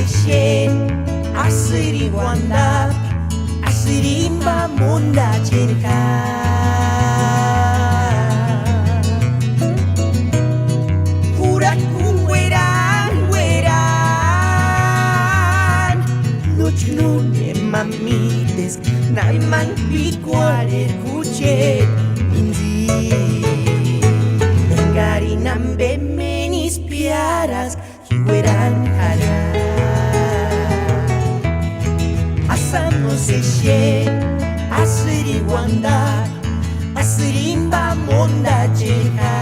seshen Asïrini Uandajpa Asïrimba munda jerka Hurak weran Nochno mamites Naiman pikuarer kuchet Inzi Engarinam bemenis piaras Hiweran hara Asano seshen Asïrini Uandajpa Asïrimba munda jerka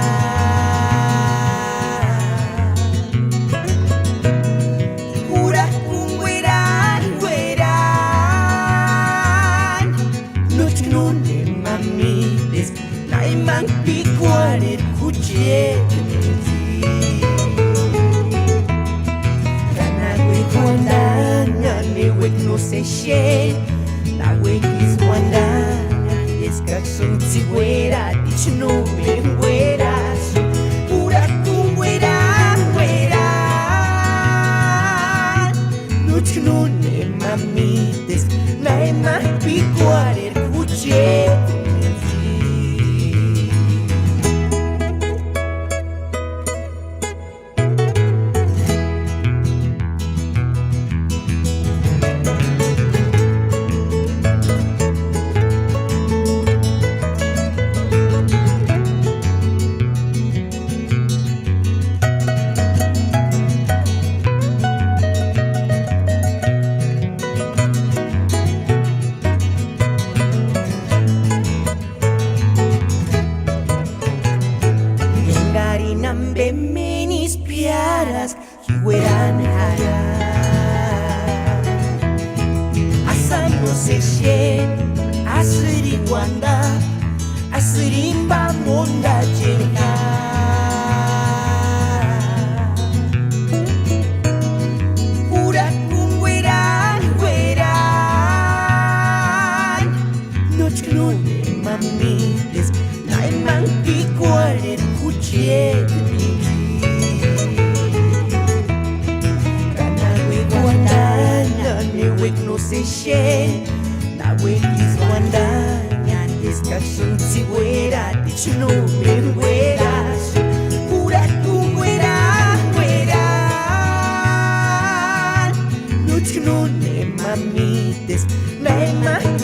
Naiman pikuarer kuchet Kanagwe kuandanya newek no seshen Nawek is kuandanya Deskaksun tiguera dichno benguera Pura kunguera Nochno ne mamites Naiman pikuarer kuchet Bemenis piaras hiweran hara Asano seshen Asïrini Uandajpa Asïrimba munda jerka Hurak weran Nochno mamites Naiman pikuarer kuchet No seshen Nawek is kuandanya Deskaksun tiguera dichno benguera Pura kunguera Nochno ne mamites Naiman